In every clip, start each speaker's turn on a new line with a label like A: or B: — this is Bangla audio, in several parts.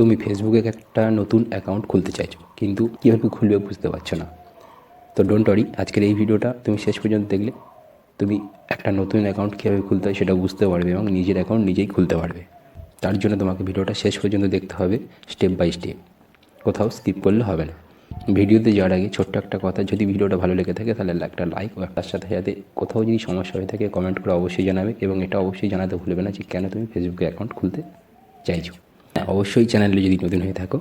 A: তুমি ফেসবুকে একটা নতুন অ্যাকাউন্ট খুলতে চাইছো, কিন্তু কীভাবে খুলবে বুঝতে পারছো না। তো ডোন্ট ওয়ারি, আজকের এই ভিডিওটা তুমি শেষ পর্যন্ত দেখলে তুমি একটা নতুন অ্যাকাউন্ট কীভাবে খুলতে হয় সেটা বুঝতে পারবে এবং নিজের অ্যাকাউন্ট নিজেই খুলতে পারবে। তার জন্য তোমাকে ভিডিওটা শেষ পর্যন্ত দেখতে হবে, স্টেপ বাই স্টেপ, কোথাও স্কিপ করলে হবে না। ভিডিওতে যাওয়ার আগে ছোট্ট একটা কথা, যদি ভিডিওটা ভালো লেগে থাকে তাহলে একটা লাইক ও তার সাথে সাথে কোথাও যদি সমস্যা হয়ে থাকে কমেন্ট করে অবশ্যই জানাবে, এবং এটা অবশ্যই জানাতে ভুলবে না যে কেন তুমি ফেসবুকে অ্যাকাউন্ট খুলতে চাইছো। অবশ্যই চ্যানেলে যদি নতুন হয়ে থাকো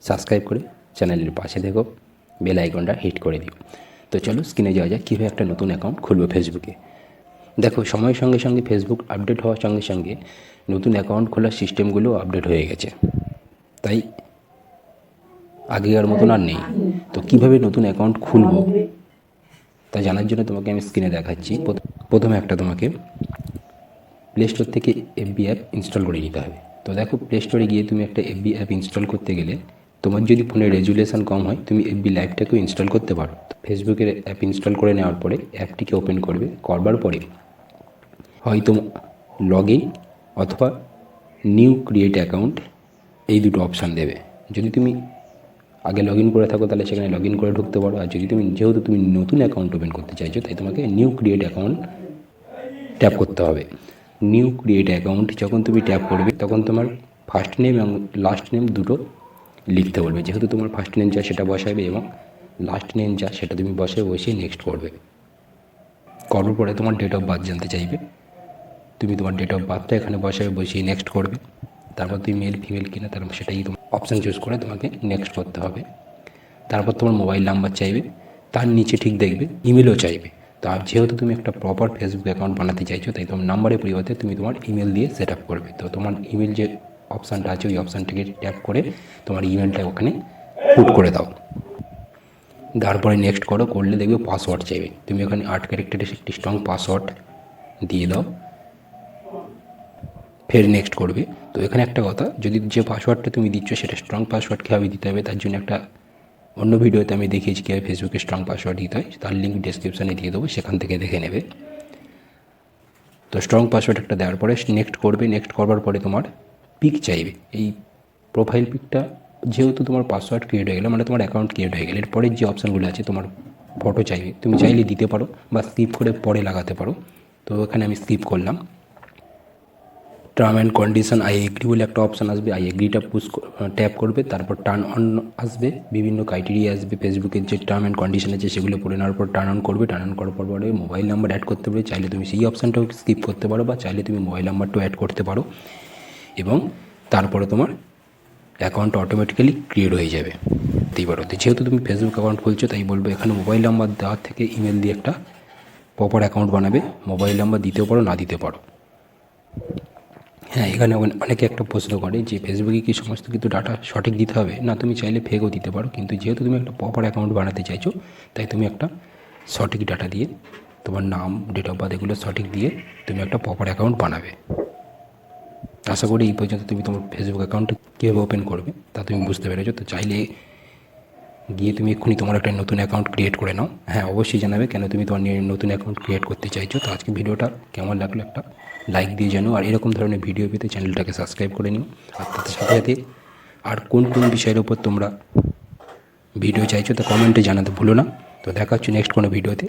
A: সাবস্ক্রাইব করে চ্যানেলের পাশে দেখো, বেল আইকনটা হিট করে দিও। তো চলো স্ক্রিনে যাওয়া যাক কীভাবে একটা নতুন অ্যাকাউন্ট খুলবো ফেসবুকে। দেখো, সময়ের সঙ্গে সঙ্গে ফেসবুক আপডেট হওয়ার সঙ্গে সঙ্গে নতুন অ্যাকাউন্ট খোলার সিস্টেমগুলো আপডেট হয়ে গেছে, তাই আগেকার মতন আর নেই। তো কীভাবে নতুন অ্যাকাউন্ট খুলবো তা জানার জন্য তোমাকে আমি স্ক্রিনে দেখাচ্ছি। প্রথমে তোমাকে প্লে স্টোর থেকে এফবি অ্যাপ ইনস্টল করে নিতে হবে। তো দেখো, প্লে স্টোরে গিয়ে তুমি একটা এফবি অ্যাপ ইনস্টল করতে গেলে তোমার যদি ফোনের রেজুলেশন কম হয় তুমি এফবি লাইভটাকেও ইনস্টল করতে পারো। ফেসবুকের অ্যাপ ইনস্টল করে নেওয়ার পরে অ্যাপটিকে ওপেন করবার পরে হয়তো লগ ইন অথবা নিউ ক্রিয়েট অ্যাকাউন্ট এই দুটো অপশান দেবে। যদি তুমি আগে লগ ইন করে থাকো তাহলে সেখানে লগ ইন করে ঢুকতে পারো, আর যদি যেহেতু তুমি নতুন অ্যাকাউন্ট ওপেন করতে চাইছো তাই তোমাকে নিউ ক্রিয়েট অ্যাকাউন্ট ট্যাপ করতে হবে। নিউ ক্রিয়েট অ্যাকাউন্ট যখন তুমি ট্যাপ করবে তখন তোমার ফার্স্ট নেম এবং লাস্ট নেম দুটো লিখতে বলবে। যেহেতু তোমার ফার্স্ট নেম যা সেটা বসাবে এবং লাস্ট নেম যা সেটা তুমি বসিয়ে নেক্সট করবে। করার পরে তোমার ডেট অফ বার্থ জানতে চাইবে, তুমি তোমার ডেট অফ বার্থটা এখানে বসিয়ে নেক্সট করবে। তারপর তুমি মেল ফিমেল কিনা তারপর সেটাই তোমার অপশান চুজ করে তোমাকে নেক্সট করতে হবে। তারপর তোমার মোবাইল নাম্বার চাইবে, তার নিচে ঠিক দেখবে ইমেলও চাইবে। তো আর যেহেতু তুমি একটা প্রপার ফেসবুক অ্যাকাউন্ট বানাতে চাইছো তাই তোমার নাম্বারের পরিবর্তে তুমি তোমার ইমেল দিয়ে সেট আপ করবে। তো তোমার ইমেল যে অপশানটা আছে ওই অপশানটাকে ট্যাপ করে তোমার ইমেলটা ওখানে পুট করে দাও। তারপরে নেক্সট করলে দেখবে পাসওয়ার্ড চাইবে, তুমি ওখানে 8 ক্যারেক্টারের একটি স্ট্রং পাসওয়ার্ড দিয়ে দাও, ফের নেক্সট করবে। তো এখানে একটা কথা, যদি যে পাসওয়ার্ডটা তুমি দিচ্ছ সেটা স্ট্রং পাসওয়ার্ড কীভাবে দিতে হবে তার জন্য একটা অন্য ভিডিওতে আমি দেখিয়েছি কীভাবে ফেসবুকে স্ট্রং পাসওয়ার্ড দিতে হয়, তার লিঙ্ক ডেসক্রিপশানে দিয়ে দেবো, সেখান থেকে দেখে নেবে। তো স্ট্রং পাসওয়ার্ড একটা দেওয়ার পরে নেক্সট করবে। নেক্সট করবার পরে তোমার পিক চাইবে। এই প্রোফাইল পিকটা যেহেতু তোমার পাসওয়ার্ড ক্রিয়েট হয়ে গেলো, মানে তোমার অ্যাকাউন্ট ক্রিয়েট হয়ে গেলে এরপরের যে অপশানগুলো আছে তোমার ফটো চাইবে, তুমি চাইলে দিতে পারো বা স্কিপ করে পরে লাগাতে পারো। তো এখানে আমি স্কিপ করলাম। Term and condition I agree বলে একটা অপশান আসবে, আই এগ্রিটা ট্যাপ করবে। তারপর টার্ন অন আসবে, বিভিন্ন ক্রাইটেরিয়া আসবে ফেসবুকের যে টার্ম অ্যান্ড কন্ডিশন আছে সেগুলো পড়ে নেওয়ার পর টার্ন অন করবে। টার্ন অন করার পরে মোবাইল নাম্বার অ্যাড করতে পারবে, চাইলে তুমি সেই অপশানটাও স্কিপ করতে পারো বা চাইলে তুমি মোবাইল নাম্বারটাও অ্যাড করতে পারো, এবং তারপরে তোমার অ্যাকাউন্ট অটোমেটিক্যালি ক্রিয়েট হয়ে যাবে। যেহেতু তুমি ফেসবুক অ্যাকাউন্ট খুলছো তাই বলবো এখানে মোবাইল নাম্বার দেওয়ার থেকে ইমেল দিয়ে একটা প্রপার অ্যাকাউন্ট বানাবে। মোবাইল নাম্বার দিতেও পারো, না দিতে পারো। হ্যাঁ, এখানে অনেকে একটা প্রশ্ন করে যে ফেসবুকে কি সমস্ত কিছু ডাটা সঠিক দিতে হবে? না, তুমি চাইলে ফেকও দিতে পারো, কিন্তু যেহেতু তুমি একটা প্রপার অ্যাকাউন্ট বানাতে চাইছো তাই তুমি একটা সঠিক ডাটা দিয়ে তোমার নাম, ডেট অফ বার্থ এগুলো সঠিক দিয়ে তুমি একটা প্রপার অ্যাকাউন্ট বানাবে। আশা করি এই পর্যন্ত তুমি তোমার ফেসবুক অ্যাকাউন্ট কীভাবে ওপেন করবে তা তুমি বুঝতে পেরেছো। তো চাইলে গিয়ে তুমি এক্ষুনি তোমার একটা নতুন অ্যাকাউন্ট ক্রিয়েট করে নাও। হ্যাঁ, অবশ্যই জানাবে কেন তুমি তোমার নতুন অ্যাকাউন্ট ক্রিয়েট করতে চাইছো। তো আজকে ভিডিওটা কেমন লাগলো একটা লাইক দিয়ে জানো, আর এরকম ধরনের ভিডিও পেতে চ্যানেলটাকে সাবস্ক্রাইব করে নিও। আর তার সাথে সাথে আর কোন বিষয়ের উপর তোমরা ভিডিও চাইছো তা কমেন্টে জানাতে ভুলো না। তো দেখা হচ্ছে নেক্সট কোনো ভিডিওতে।